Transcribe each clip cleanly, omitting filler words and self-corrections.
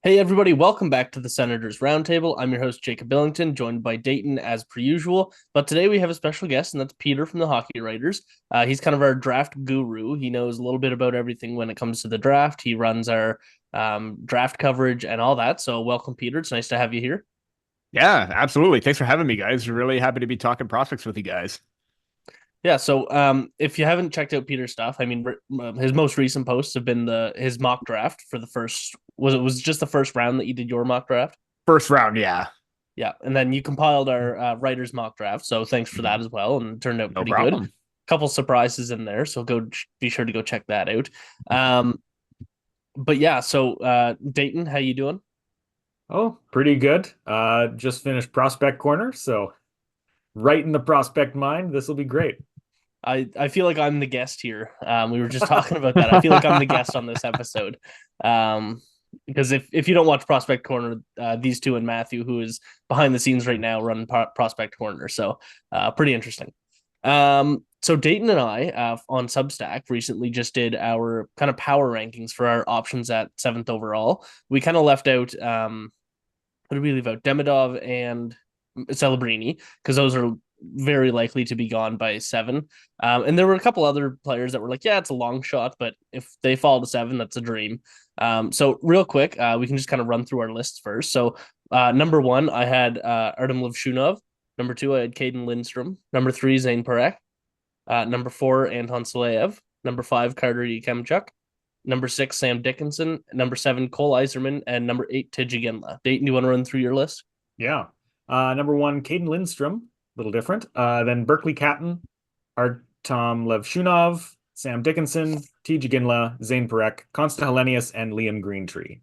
Hey everybody, welcome back to the Senators Roundtable. I'm your host Jacob Billington, joined by Dayton as per usual. But today we have a special guest, and that's Peter from the Hockey Writers. He's kind of our draft guru. He knows a little bit about everything when it comes to the draft. He runs our draft coverage and all that. So welcome, Peter. It's nice to have you here. Yeah, absolutely. Thanks for having me, guys. Really happy to be talking prospects with you guys. Yeah, so if you haven't checked out Peter's stuff, I mean, his most recent posts have been his mock draft for the first was just the first round that you did your mock draft. First round, yeah. Yeah, and then you compiled our writers mock draft, so thanks for that Mhm. as well, and it turned out No pretty good. problem. Couple surprises in there, so be sure to go check that out. Um, but yeah, so Dayton, how you doing? Oh, pretty good. Just finished Prospect Corner, so right in the prospect mind, this will be great. I feel like I'm the guest here. We were just talking about that. I feel like I'm the guest on this episode. Um, because if you don't watch Prospect Corner, these two and Matthew, who is behind the scenes right now, run Prospect Corner. So pretty interesting. So Dayton and I on Substack recently just did our kind of power rankings for our options at seventh overall. We kind of left out what did we leave out? Demidov and Celebrini, because those are very likely to be gone by seven. And there were a couple other players that were like, yeah, it's a long shot, but if they fall to seven, that's a dream. So real quick, we can just kind of run through our lists first. So number one, I had Artem Levshunov. Number two, I had Caden Lindstrom. Number three, Zane Parekh. Number four, Anton Silayev. Number five, Carter Yekemchuk. Number six, Sam Dickinson. Number seven, Cole Iserman. And number eight, Tij Iginla. Dayton, do you want to run through your list? Yeah. Number one, Caden Lindstrom, a little different. Then Berkly Catton, Artem Levshunov, Sam Dickinson, Tij Iginla, Zane Parekh, Constant Hellenius, and Liam Greentree.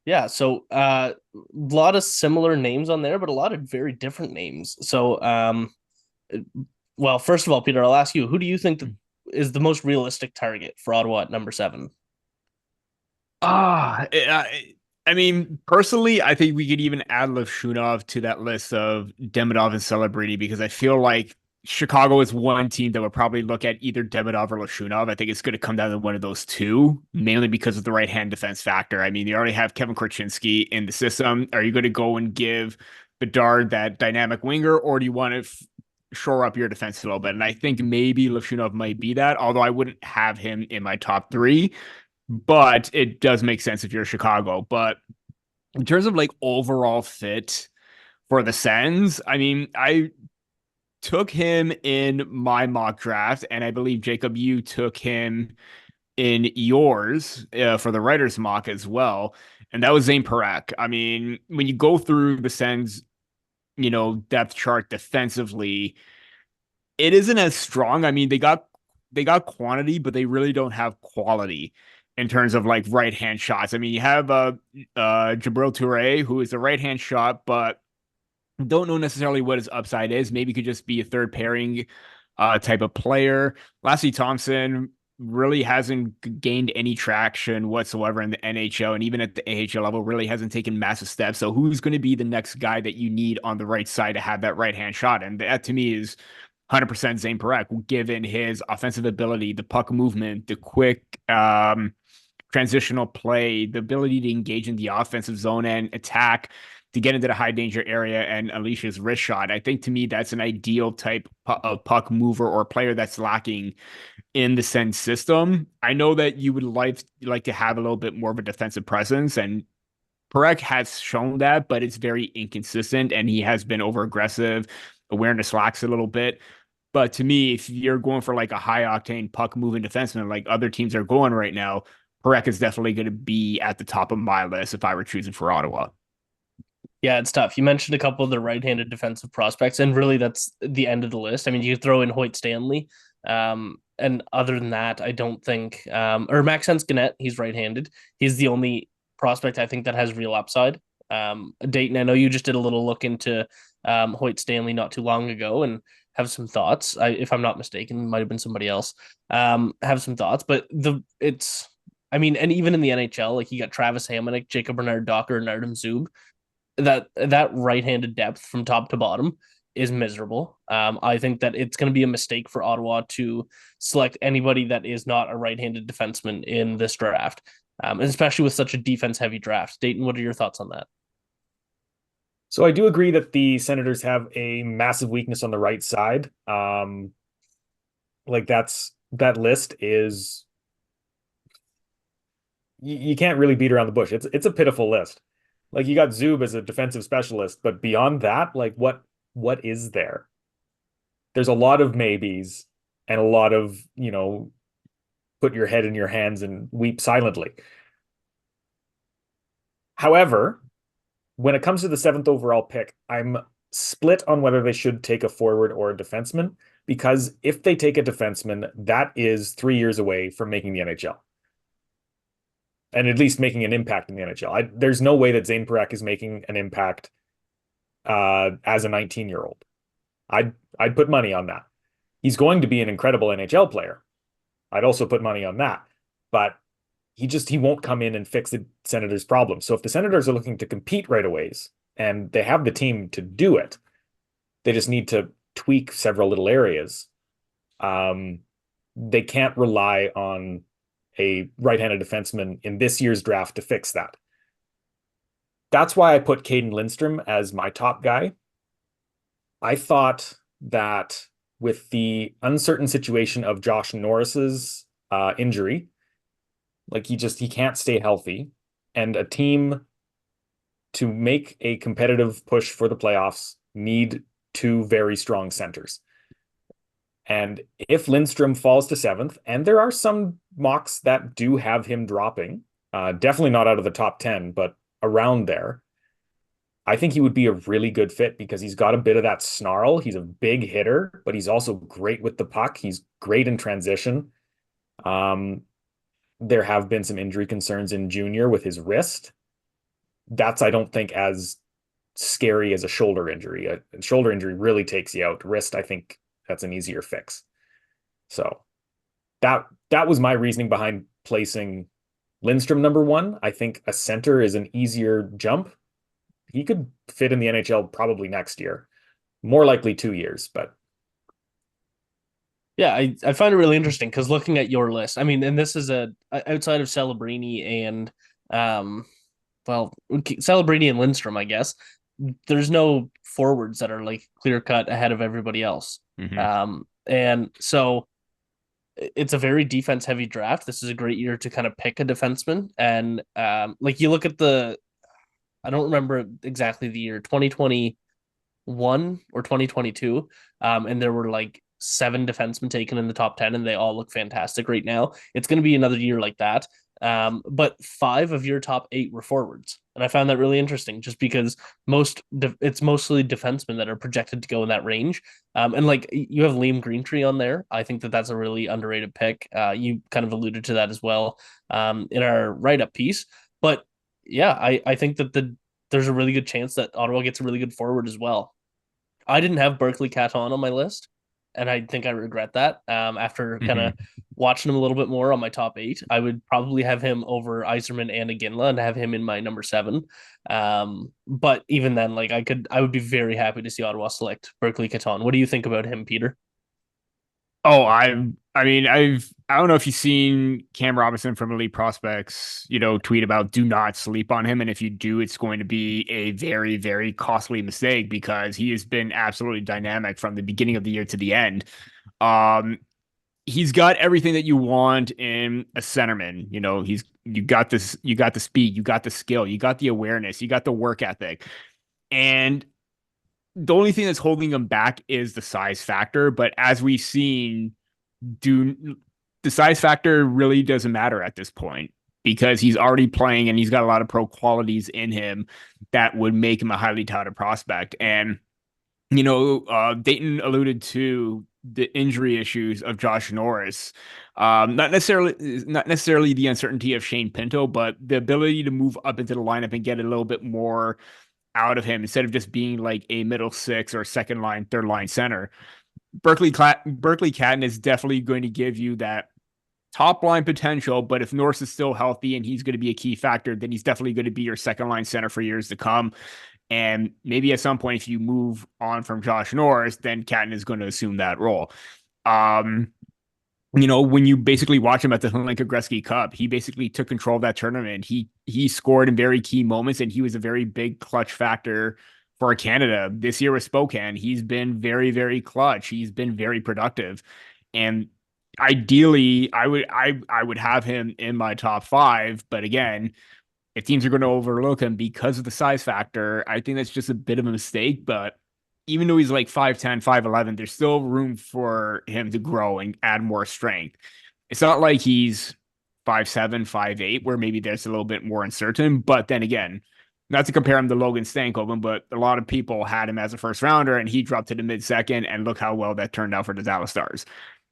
Yeah, so a lot of similar names on there, but a lot of very different names. So, well, first of all, Peter, I'll ask you, who do you think is the most realistic target for Ottawa at number seven? Ah, I mean, personally, I think we could even add Levshunov to that list of Demidov and Celebrity because I feel like Chicago is one team that would probably look at either Demidov or Levshunov. I think it's going to come down to one of those two, mainly because of the right hand defense factor. I mean, you already have Kevin Korchinski in the system. Are you going to go and give Bedard that dynamic winger, or do you want to shore up your defense a little bit? And I think maybe Levshunov might be that, although I wouldn't have him in my top three, but it does make sense if you're Chicago. But in terms of like overall fit for the Sens, I mean, I took him in my mock draft, and I believe Jacob, you took him in yours for the writer's mock as well, and that was Zane Parekh. I mean, when you go through the Sens, depth chart defensively, it isn't as strong. I mean, they got quantity, but they really don't have quality in terms of like right hand shots. I mean, you have Jabril Toure, who is a right hand shot, but don't know necessarily what his upside is. Maybe could just be a third pairing type of player. Lassie Thompson really hasn't gained any traction whatsoever in the NHL, and even at the AHL level, really hasn't taken massive steps. So who's going to be the next guy that you need on the right side to have that right hand shot? And that to me is 100% Zane Parekh, given his offensive ability, the puck movement, the quick transitional play, the ability to engage in the offensive zone and attack to get into the high danger area and unleash his wrist shot. I think to me that's an ideal type of puck mover or player that's lacking in the Sens system. I know that you would like to have a little bit more of a defensive presence, and Parekh has shown that, but it's very inconsistent and he has been over aggressive. Awareness lacks a little bit. But to me, if you're going for like a high octane puck moving defenseman like other teams are going right now, Parekh is definitely going to be at the top of my list if I were choosing for Ottawa. Yeah, it's tough. You mentioned a couple of the right-handed defensive prospects, and really that's the end of the list. I mean, you throw in Hoyt Stanley, and other than that, I don't think or Maxence Gannett, he's right-handed. He's the only prospect I think that has real upside. Dayton, I know you just did a little look into Hoyt Stanley not too long ago and have some thoughts. If I'm not mistaken, might have been somebody else. Have some thoughts, but I mean, and even in the NHL, like you got Travis Hamonic, Jacob Bernard Docker, and Artem Zub, that right-handed depth from top to bottom is miserable. I think that it's going to be a mistake for Ottawa to select anybody that is not a right-handed defenseman in this draft. especially with such a defense-heavy draft. Dayton, what are your thoughts on that? So I do agree that the Senators have a massive weakness on the right side. Like that list is you can't really beat around the bush. It's a pitiful list. Like you got Zub as a defensive specialist, but beyond that, like what is there? There's a lot of maybes and a lot of, put your head in your hands and weep silently. However, when it comes to the seventh overall pick, I'm split on whether they should take a forward or a defenseman, because if they take a defenseman, that is 3 years away from making the NHL. And at least making an impact in the NHL. There's no way that Zane Parekh is making an impact as a 19-year-old. I'd put money on that. He's going to be an incredible NHL player. I'd also put money on that. But he won't come in and fix the Senators' problem. So if the Senators are looking to compete right away, and they have the team to do it, they just need to tweak several little areas. They can't rely on a right-handed defenseman in this year's draft to fix that. That's why I put Caden Lindstrom as my top guy. I thought that with the uncertain situation of Josh Norris's injury, like he can't stay healthy, and a team to make a competitive push for the playoffs need two very strong centers. And if Lindstrom falls to seventh, and there are some mocks that do have him dropping, definitely not out of the top 10, but around there, I think he would be a really good fit because he's got a bit of that snarl. He's a big hitter, but he's also great with the puck. He's great in transition. There have been some injury concerns in junior with his wrist. That's, I don't think, as scary as a shoulder injury. A shoulder injury really takes you out. Wrist, I think that's an easier fix. So that was my reasoning behind placing Lindstrom number one. I think a center is an easier jump. He could fit in the NHL probably next year. More likely 2 years, but yeah, I find it really interesting because looking at your list, I mean, and this is outside of Celebrini and Celebrini and Lindstrom, I guess, there's no forwards that are like clear cut ahead of everybody else. Mm-hmm. And so it's a very defense heavy draft. This is a great year to kind of pick a defenseman. And like you look at I don't remember exactly the year, 2021 or 2022. And there were like 7 defensemen taken in the top 10, and they all look fantastic right now. It's going to be another year like that. But 5 of your top 8 were forwards. And I found that really interesting just because it's mostly defensemen that are projected to go in that range. And like you have Liam Greentree on there. I think that that's a really underrated pick. You kind of alluded to that as well in our write-up piece. But yeah, I think that there's a really good chance that Ottawa gets a really good forward as well. I didn't have Berkly Catton on my list, and I think I regret that. After kind of watching him a little bit more on my top 8, I would probably have him over Yzerman and Iginla and have him in my number 7. But even then, like I would be very happy to see Ottawa select Berkly Catton. What do you think about him, Peter? Oh, I don't know if you've seen Cam Robinson from Elite Prospects, tweet about do not sleep on him. And if you do, it's going to be a very, very costly mistake because he has been absolutely dynamic from the beginning of the year to the end. He's got everything that you want in a centerman. You got the speed, you got the skill, you got the awareness, you got the work ethic. And the only thing that's holding him back is the size factor. But as we've seen, the size factor really doesn't matter at this point because he's already playing and he's got a lot of pro qualities in him that would make him a highly touted prospect. And, Dayton alluded to the injury issues of Josh Norris. Not necessarily the uncertainty of Shane Pinto, but the ability to move up into the lineup and get a little bit more out of him instead of just being like a middle 6 or second line, third line center. Berkly Catton is definitely going to give you that top line potential, but if Norris is still healthy and he's going to be a key factor, then he's definitely going to be your second line center for years to come. And maybe at some point, if you move on from Josh Norris, then Catton is going to assume that role. when you basically watch him at the Hlinka Gretzky Cup, he basically took control of that tournament. He scored in very key moments, and he was a very big clutch factor for Canada this year with Spokane. He's been very, very clutch. He's been very productive, and ideally, I would have him in my top five. But again, if teams are going to overlook him because of the size factor, I think that's just a bit of a mistake. But even though he's like 5'10, 5'11, there's still room for him to grow and add more strength. It's not like he's 5'7, 5'8, where maybe there's a little bit more uncertain. But then again, not to compare him to Logan Stankoven, but a lot of people had him as a first rounder and he dropped to the mid second. And look how well that turned out for the Dallas Stars.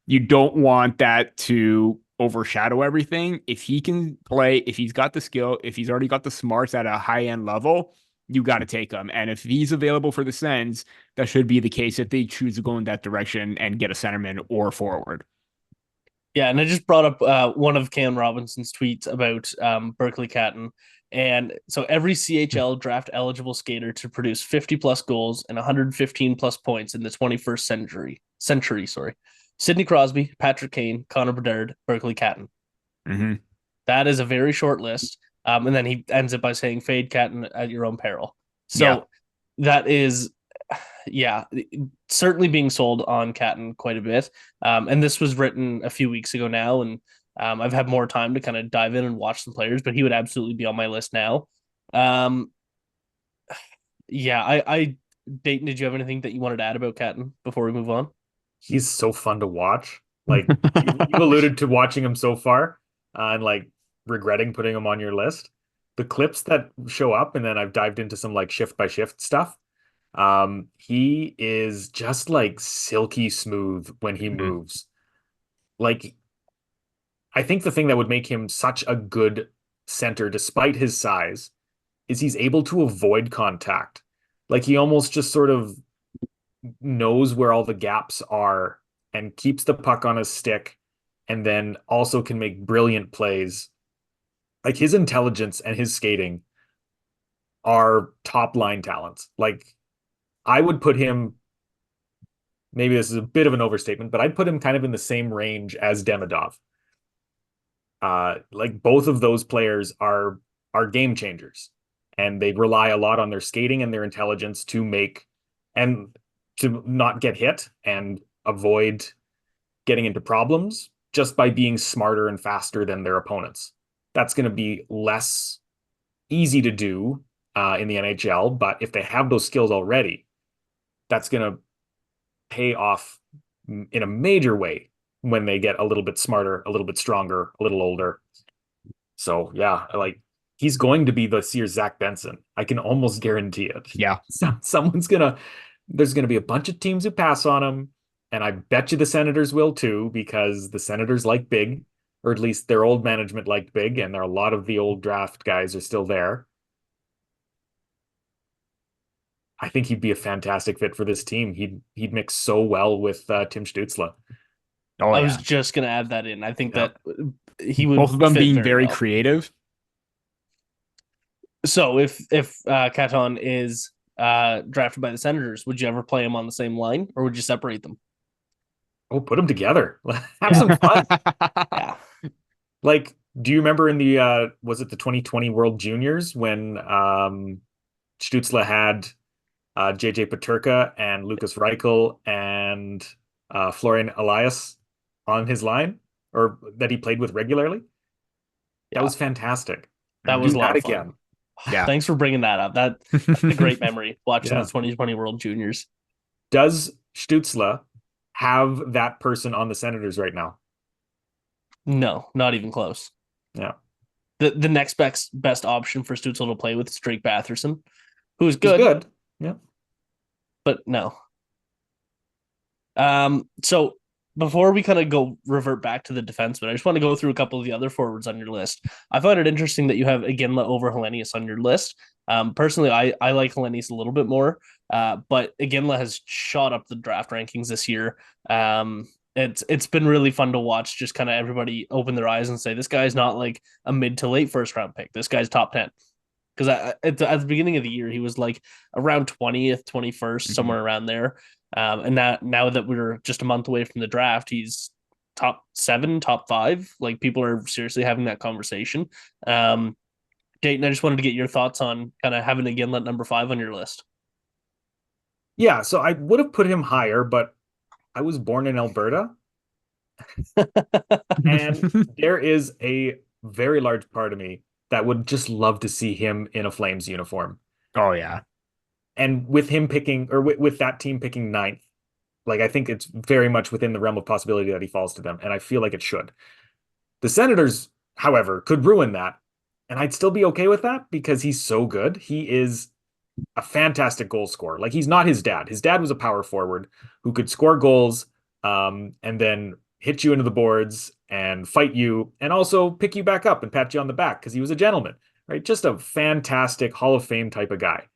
You don't want that to overshadow everything. If he can play, if he's got the skill, if he's already got the smarts at a high end level, you got to take him. And if he's available for the Sens, that should be the case if they choose to go in that direction and get a centerman or forward. Yeah, and I just brought up one of Cam Robinson's tweets about Berkly Catton. And so every CHL draft eligible skater to produce 50 plus goals and 115 plus points in the 21st century, Sidney Crosby, Patrick Kane, Connor Bedard, Berkly Catton. Mm-hmm. That is a very short list. And then he ends it by saying, fade Catton at your own peril. So that is, certainly being sold on Catton quite a bit. And this was written a few weeks ago now, and I've had more time to kind of dive in and watch some players, but he would absolutely be on my list now. Dayton, did you have anything that you wanted to add about Catton before we move on? He's so fun to watch. Like you alluded to watching him so far and like regretting putting him on your list. The clips that show up, and then I've dived into some like shift by shift stuff. He is just like silky smooth when he moves. Like, I think the thing that would make him such a good center, despite his size, is he's able to avoid contact. Like, he almost just sort of knows where all the gaps are and keeps the puck on his stick, and then also can make brilliant plays. Like, his intelligence and his skating are top line talents. Like, I would put him, maybe this is a bit of an overstatement, but I'd put him kind of in the same range as Demidov. Like, both of those players are game changers, and they rely a lot on their skating and their intelligence to make and to not get hit and avoid getting into problems just by being smarter and faster than their opponents. That's going to be less easy to do in the NHL, but if they have those skills already, that's going to pay off in a major way when they get a little bit smarter, a little bit stronger, a little older. So yeah, like, he's going to be this year's Zach Benson. I can almost guarantee it. Yeah. There's going to be a bunch of teams who pass on him. And I bet you the Senators will too, because the Senators like big, or at least their old management liked big. And there are a lot of the old draft guys are still there. I think he'd be a fantastic fit for this team. He'd mix so well with Tim Stützle. I was just going to add that in. I think that he would, both of them being very creative. So if Catton is drafted by the Senators, would you ever play him on the same line, or would you separate them? Oh, put them together. Have some fun. Yeah. Like, do you remember in the was it the 2020 World Juniors when Stützle had JJ Peterka and Lucas Reichel and Florian Elias on his line, or that he played with regularly? That was fantastic. That was a lot of fun. Again. Yeah. Thanks for bringing that up. That's a great memory, watching the 2020 World Juniors. Does Stützle have that person on the Senators right now? No, not even close. Yeah. The next best option for Stützle to play with is Drake Batherson, who's good. He's good. Yeah. But no. So before we kind of revert back to the defenseman, I just want to go through a couple of the other forwards on your list. I find it interesting that you have Iginla over Hellenius on your list. Personally, I like Hellenius a little bit more, but Iginla has shot up the draft rankings this year. It's been really fun to watch, just kind of everybody open their eyes and say, this guy's not like a mid to late first round pick. This guy's top 10. Because at the beginning of the year, he was like around 20th, 21st, somewhere around there. And now that we're just a month away from the draft, he's top 7, top 5. Like people are seriously having that conversation. Dayton, I just wanted to get your thoughts on kind of having Iginla at number 5 on your list. Yeah, so I would have put him higher, but I was born in Alberta, and there is a very large part of me that would just love to see him in a Flames uniform. Oh yeah. And with him picking, or with that team picking ninth, like I think it's very much within the realm of possibility that he falls to them, and I feel like it should. The Senators, however, could ruin that, and I'd still be okay with that because he's so good. He is a fantastic goal scorer. Like he's not his dad. His dad was a power forward who could score goals, and then hit you into the boards and fight you, and also pick you back up and pat you on the back because he was a gentleman, right? Just a fantastic Hall of Fame type of guy.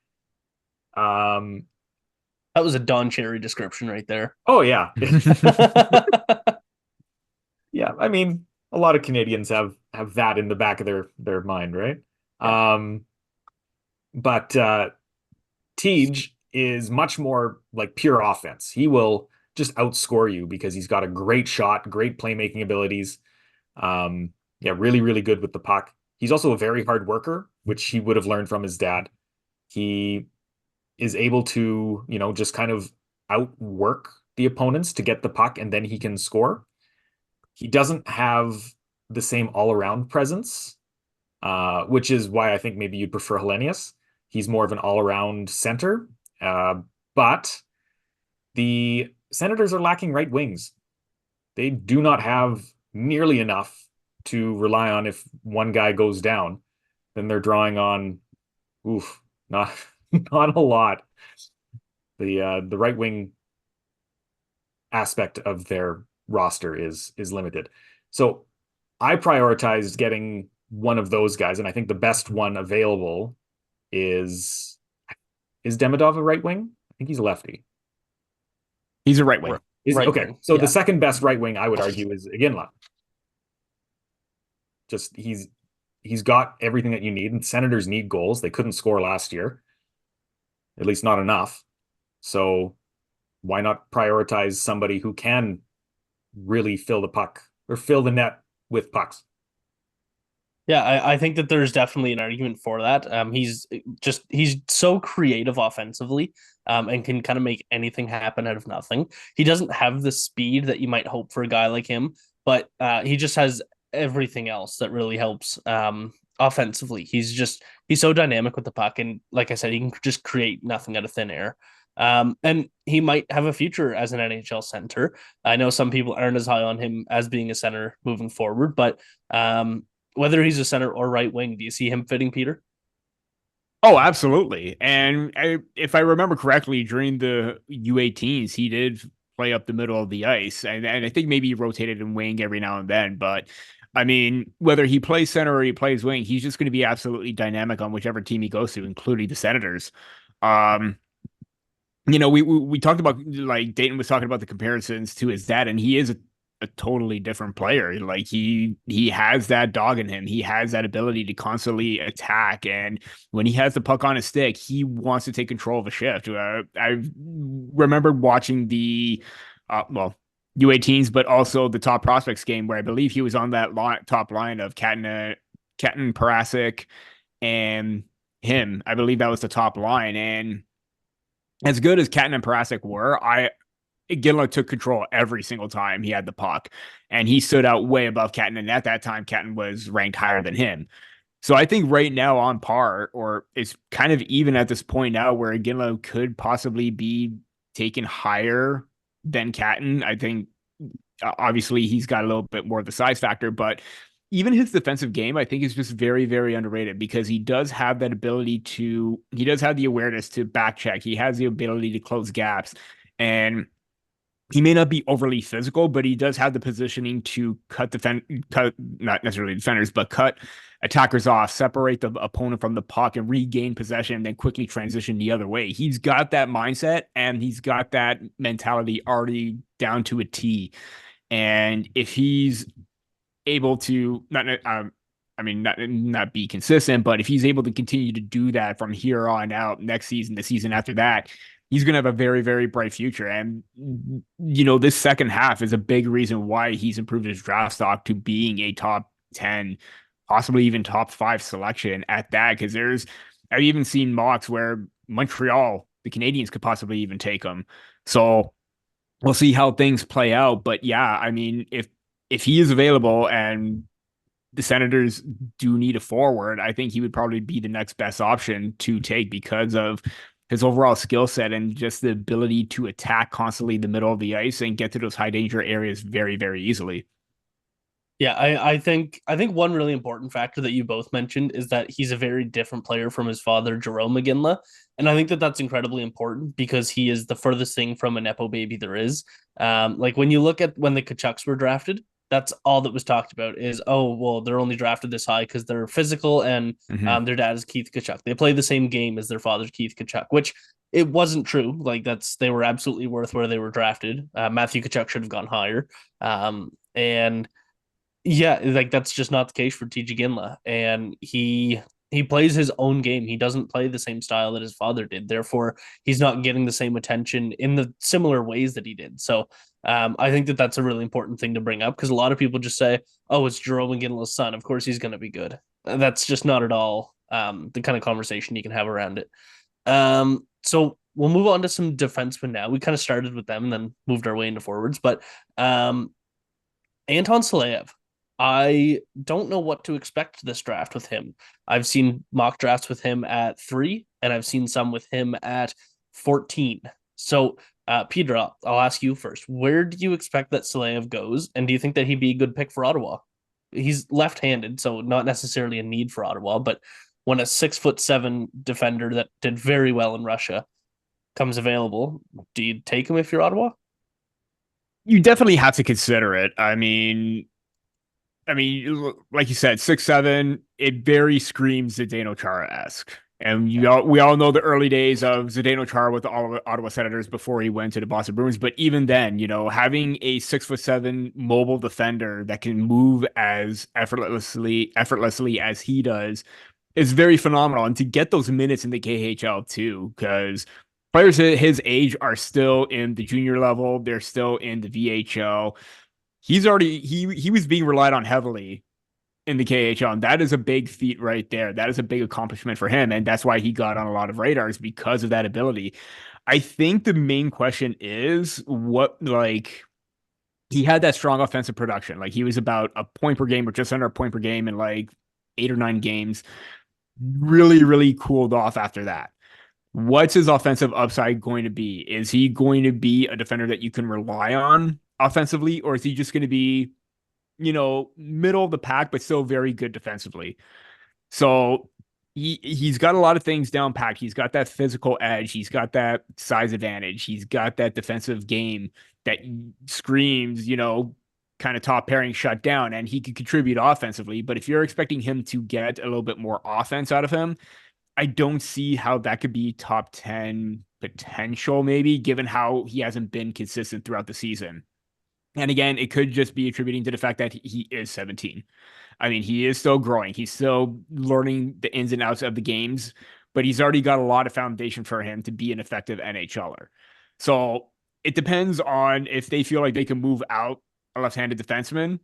That was a Don Cherry description right there. Oh yeah. Yeah, I mean, a lot of Canadians have that in the back of their mind, right? Yeah. But Tij is much more like pure offense. He will just outscore you because he's got a great shot, great playmaking abilities. Yeah, really, really good with the puck. He's also a very hard worker, which he would have learned from his dad. He is able to, just kind of outwork the opponents to get the puck, and then he can score. He doesn't have the same all-around presence, which is why I think maybe you'd prefer Hellenius. He's more of an all-around center, but the Senators are lacking right wings. They do not have nearly enough to rely on. If one guy goes down, then they're drawing on, not not a lot. The right wing aspect of their roster is limited. So I prioritized getting one of those guys, and I think the best one available is Demidov a right wing? I think he's a lefty. He's a right wing. Okay. Wing. So yeah. The second best right wing, I would argue, is Iginla. Just he's got everything that you need, and Senators need goals. They couldn't score last year, at least not enough. So why not prioritize somebody who can really fill the puck or fill the net with pucks? Yeah, I think that there's definitely an argument for that. He's so creative offensively, and can kind of make anything happen out of nothing. He doesn't have the speed that you might hope for a guy like him, but he just has everything else that really helps offensively. He's so dynamic with the puck, and like I said, he can just create nothing out of thin air. And he might have a future as an NHL center. I know some people aren't as high on him as being a center moving forward, but whether he's a center or right wing, do you see him fitting, Peter? Oh, absolutely. And if I remember correctly, during the U18s, he did play up the middle of the ice. And I think maybe he rotated in wing every now and then. But I mean, whether he plays center or he plays wing, he's just going to be absolutely dynamic on whichever team he goes to, including the Senators. We talked about, like, Dayton was talking about the comparisons to his dad, and he is a totally different player. Like he has that dog in him. He has that ability to constantly attack. And when he has the puck on his stick, he wants to take control of a shift. I remember watching the, U18s, but also the top prospects game where I believe he was on that top line of Catton, Parekh, and him. I believe that was the top line. And as good as Catton and Parekh were, Iginla took control every single time he had the puck, and he stood out way above Catton. And at that time, Catton was ranked higher than him. So I think right now on par, or it's kind of even at this point now where Iginla could possibly be taken higher than Catton. I think obviously he's got a little bit more of the size factor, but even his defensive game, I think, is just very, very underrated because he does have that ability he does have the awareness to back check. He has the ability to close gaps, and he may not be overly physical, but he does have the positioning to cut not necessarily defenders, but cut attackers off, separate the opponent from the puck, and regain possession, and then quickly transition the other way. He's got that mindset, and he's got that mentality already down to a T. And if he's able to not be consistent, but if he's able to continue to do that from here on out, next season, the season after that, he's going to have a very, very bright future. And, this second half is a big reason why he's improved his draft stock to being a top 10, possibly even top 5 selection at that. Because I've even seen mocks where Montreal, the Canadiens, could possibly even take him. So we'll see how things play out. But yeah, I mean, if he is available and the Senators do need a forward, I think he would probably be the next best option to take because of his overall skill set and just the ability to attack constantly the middle of the ice and get to those high danger areas very, very easily. Yeah, I think one really important factor that you both mentioned is that he's a very different player from his father, Jerome Iginla. And I think that that's incredibly important because he is the furthest thing from a Nepo baby there is. Like when you look at when the Kachucks were drafted, that's all that was talked about is, oh, well, they're only drafted this high because they're physical and their dad is Keith Tkachuk. They play the same game as their father, Keith Tkachuk, which it wasn't true. Like they were absolutely worth where they were drafted. Matthew Tkachuk should have gone higher. And yeah, like that's just not the case for Tij Iginla, and he plays his own game. He doesn't play the same style that his father did. Therefore, he's not getting the same attention in the similar ways that he did. So, I think that that's a really important thing to bring up because a lot of people just say, "Oh, it's Jerome Iginla's son. Of course, he's going to be good." That's just not at all the kind of conversation you can have around it. So we'll move on to some defensemen now. We kind of started with them and then moved our way into forwards, but Anton Silayev. I don't know what to expect this draft with him. I've seen mock drafts with him at 3, and I've seen some with him at 14. So, Peter, I'll ask you first. Where do you expect that Silayev goes, and do you think that he'd be a good pick for Ottawa? He's left-handed, so not necessarily a need for Ottawa, but when a 6'7" defender that did very well in Russia comes available, do you take him if you're Ottawa? You definitely have to consider it. Like you said, 6'7", it very screams Zdeno Chara-esque. And we all know the early days of Zdeno Chara with the Ottawa Senators before he went to the Boston Bruins. But even then, having a 6'7" mobile defender that can move as effortlessly as he does is very phenomenal. And to get those minutes in the KHL too, because players his age are still in the junior level, they're still in the VHL. He was being relied on heavily in the KHL, and that is a big feat right there. That is a big accomplishment for him, and that's why he got on a lot of radars because of that ability. I think the main question is he had that strong offensive production. Like he was about a point per game or just under a point per game in like 8 or 9 games. Really, really cooled off after that. What's his offensive upside going to be? Is he going to be a defender that you can rely on offensively, or is he just going to be, middle of the pack, but still very good defensively? So he's got a lot of things down packed. He's got that physical edge. He's got that size advantage. He's got that defensive game that screams, kind of top pairing shut down, and he can contribute offensively. But if you're expecting him to get a little bit more offense out of him, I don't see how that could be top 10 potential, maybe, given how he hasn't been consistent throughout the season. And again, it could just be attributing to the fact that he is 17. I mean, he is still growing. He's still learning the ins and outs of the games, but he's already got a lot of foundation for him to be an effective NHLer. So it depends on if they feel like they can move out a left-handed defenseman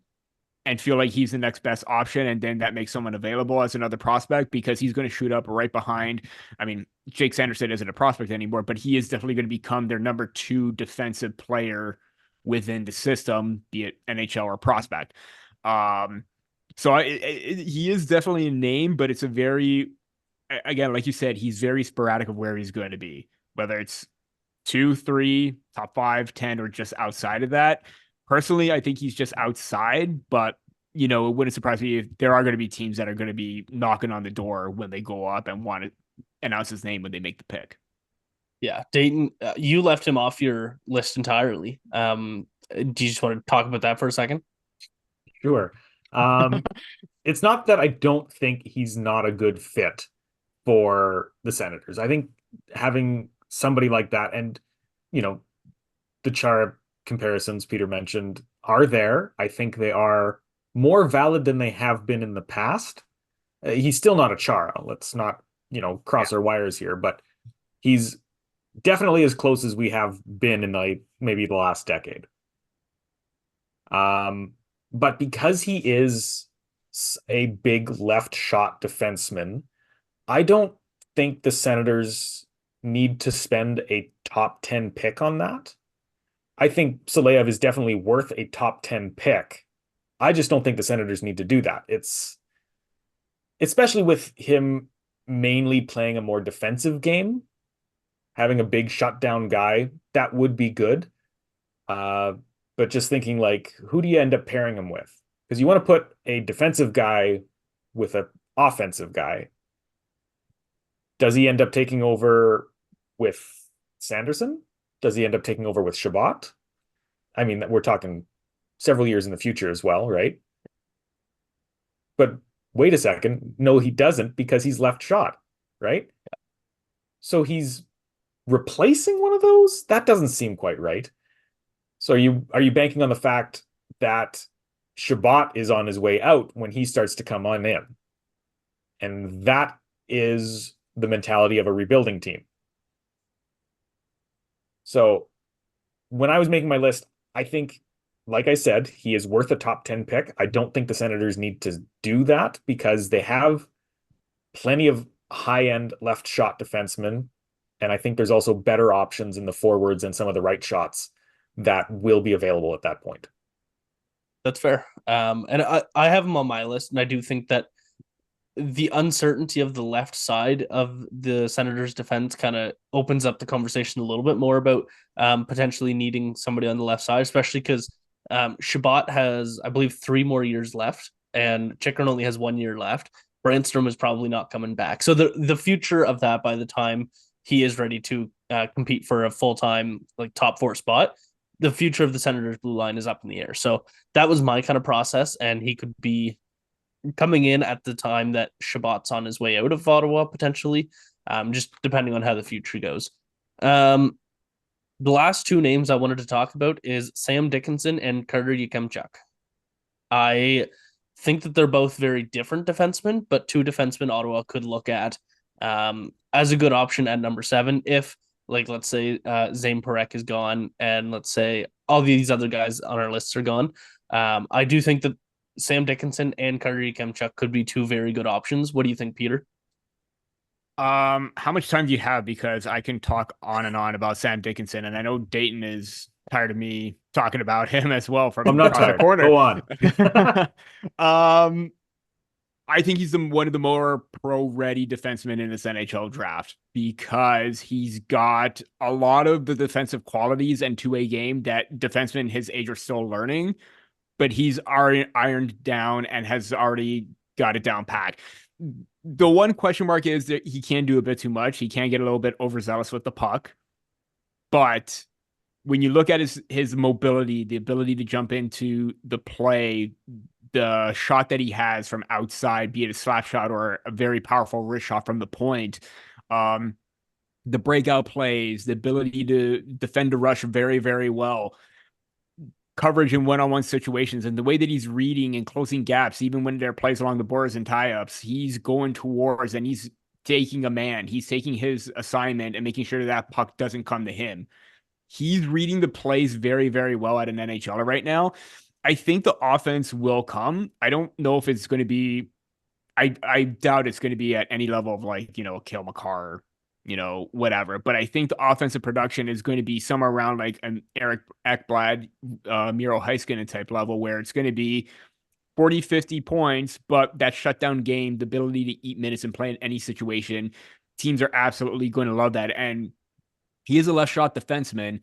and feel like he's the next best option, and then that makes someone available as another prospect because he's going to shoot up right behind. I mean, Jake Sanderson isn't a prospect anymore, but he is definitely going to become their number 2 defensive player within the system, be it NHL or prospect. He is definitely a name, but it's a very, again, like you said, he's very sporadic of where he's going to be, whether it's 2, 3, top 5, 10, or just outside of that. Personally, I think he's just outside, but it wouldn't surprise me if there are going to be teams that are going to be knocking on the door when they go up and want to announce his name when they make the pick. Yeah, Dayton, you left him off your list entirely. Do you just want to talk about that for a second? Sure. It's not that I don't think he's not a good fit for the Senators. I think having somebody like that and, the Chara comparisons Peter mentioned are there. I think they are more valid than they have been in the past. He's still not a Chara. Let's not, cross our wires here, but he's definitely as close as we have been in like maybe the last decade. But because he is a big left shot defenseman, I don't think the Senators need to spend a top 10 pick on that. I think Silayev is definitely worth a top 10 pick. I just don't think the Senators need to do that. It's especially with him mainly playing a more defensive game, having a big shutdown guy, that would be good. Uh, but just thinking like, who do you end up pairing him with? Because you want to put a defensive guy with an offensive guy. Does he end up taking over with Sanderson? Does he end up taking over with Chabot? I mean, we're talking several years in the future as well, right? But wait a second. No, he doesn't because he's left shot, right? So he's replacing one of those? That doesn't seem quite right. So are you banking on the fact that Chabot is on his way out when he starts to come on in? And that is the mentality of a rebuilding team. So when I was making my list, I think, like I said, he is worth a top 10 pick. I don't think the Senators need to do that because they have plenty of high-end left shot defensemen. And I think there's also better options in the forwards and some of the right shots that will be available at that point. That's fair. And I have him on my list, and I do think that the uncertainty of the left side of the Senators' defense kind of opens up the conversation a little bit more about potentially needing somebody on the left side, especially because Chabot has, I believe, 3 more years left, and Chikrin only has 1 year left. Lindstrom is probably not coming back. So the future of that by the time he is ready to compete for a full-time like top 4 spot, the future of the Senators blue line is up in the air. So that was my kind of process, and he could be coming in at the time that Chabot's on his way out of Ottawa potentially, just depending on how the future goes. The last 2 names I wanted to talk about is Sam Dickinson and Carter Yekemchuk. I think that they're both very different defensemen, but 2 defensemen Ottawa could look at as a good option at number 7 if, like, let's say Zane Parekh is gone and let's say all these other guys on our lists are gone. I do think that Sam Dickinson and Carter Yekemchuk could be 2 very good options. What do you think, Peter? How much time do you have? Because I can talk on and on about Sam Dickinson, and I know Dayton is tired of me talking about him as well from I'm not across the tired. corner. Go on. I think he's one of the more pro-ready defensemen in this NHL draft because he's got a lot of the defensive qualities and two-way game that defensemen his age are still learning, but he's already ironed down and has already got it down pat. The one question mark is that he can do a bit too much. He can get a little bit overzealous with the puck. But when you look at his mobility, the ability to jump into the play, the shot that he has from outside, be it a slap shot or a very powerful wrist shot from the point, the breakout plays, the ability to defend a rush very, very well, coverage in one-on-one situations, and the way that he's reading and closing gaps, even when there are plays along the borders and tie-ups, he's going towards and he's taking a man. He's taking his assignment and making sure that puck doesn't come to him. He's reading the plays very, very well at an NHL right now. I think the offense will come. I don't know if it's going to be, I doubt it's going to be at any level of like, Cale Makar, whatever. But I think the offensive production is going to be somewhere around like an Eric Ekblad, Miro Heiskanen type level where it's going to be 40, 50 points, but that shutdown game, the ability to eat minutes and play in any situation, teams are absolutely going to love that. And he is a left shot defenseman.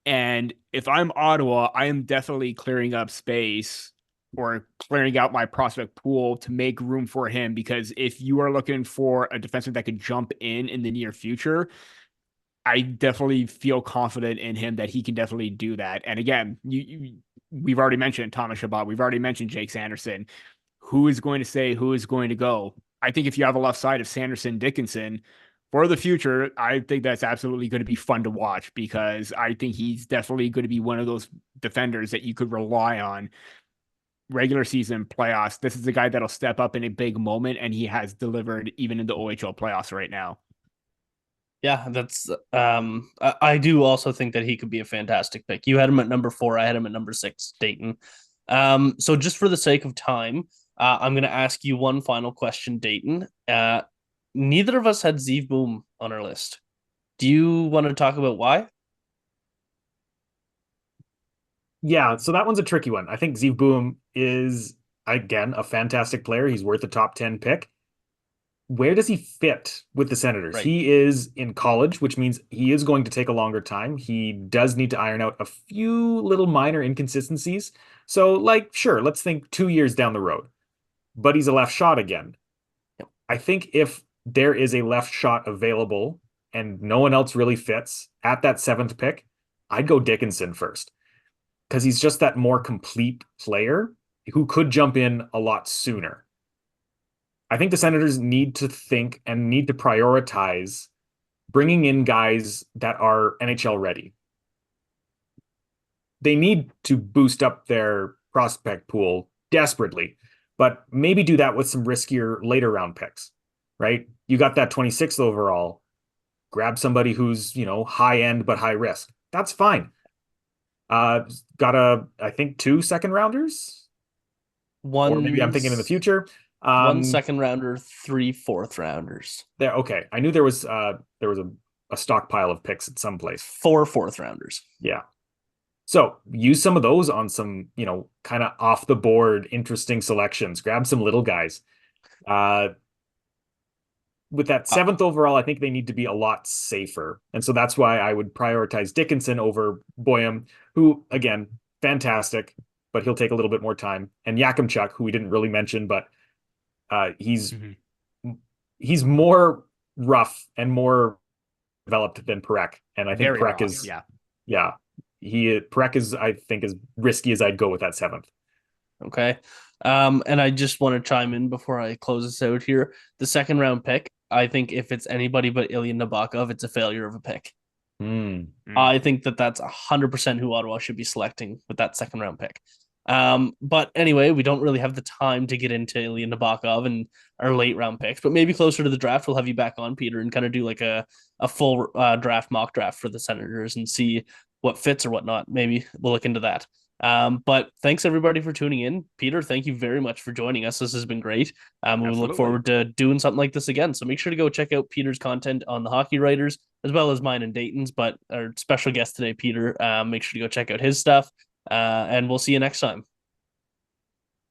And if I'm Ottawa, I am definitely clearing up space or clearing out my prospect pool to make room for him. Because if you are looking for a defenseman that could jump in the near future, I definitely feel confident in him that he can definitely do that. And again, we've already mentioned Thomas Chabot. We've already mentioned Jake Sanderson. Who is going to say who is going to go? I think if you have a left side of Sanderson, Dickinson, for the future, I think that's absolutely going to be fun to watch because I think he's definitely going to be one of those defenders that you could rely on regular season playoffs. This is the guy that'll step up in a big moment, and he has delivered even in the OHL playoffs right now. Yeah, that's I do also think that he could be a fantastic pick. You had him at number 4, I had him at number 6, Dayton. So just for the sake of time, I'm going to ask you one final question, Dayton. Neither of us had Zeev Boom on our list. Do you want to talk about why? Yeah, so that one's a tricky one. I think Zeev Boom is, again, a fantastic player. He's worth a top 10 pick. Where does he fit with the Senators? Right. He is in college, which means he is going to take a longer time. He does need to iron out a few little minor inconsistencies. So, like, sure, let's think 2 years down the road, but he's a left shot again. Yep. I think if there is a left shot available and no one else really fits at that 7th pick, I'd go Dickinson first because he's just that more complete player who could jump in a lot sooner. I think the Senators need to think and need to prioritize bringing in guys that are NHL ready. They need to boost up their prospect pool desperately, but maybe do that with some riskier later round picks, right? You got that 26th overall, grab somebody who's, high end but high risk. That's fine. I think 2 second rounders, One, or maybe I'm thinking in the future. 1 second rounder, 3 fourth rounders. There, okay. I knew there was a stockpile of picks at some place. 4 fourth rounders. Yeah. So use some of those on some, kind of off the board, interesting selections. Grab some little guys. With that 7th overall, I think they need to be a lot safer. And so that's why I would prioritize Dickinson over Boyum, who, again, fantastic, but he'll take a little bit more time. And Yakimchuk, who we didn't really mention, but he's more rough and more developed than Parekh. And I think Parekh is, Parekh is, I think, as risky as I'd go with that 7th. Okay. And I just want to chime in before I close this out here. The 2nd round pick, I think if it's anybody but Ilya Nabokov, it's a failure of a pick. I think that's 100% who Ottawa should be selecting with that 2nd round pick. But anyway, we don't really have the time to get into Ilya Nabokov and our late round picks, but maybe closer to the draft, we'll have you back on, Peter, and kind of do like a full draft mock draft for the Senators and see what fits or whatnot. Maybe we'll look into that. But thanks everybody for tuning in. Peter, thank you very much for joining us. This has been great. We look forward to doing something like this again. So make sure to go check out Peter's content on the Hockey Writers, as well as mine and Dayton's. But our special guest today, Peter, make sure to go check out his stuff. And we'll see you next time.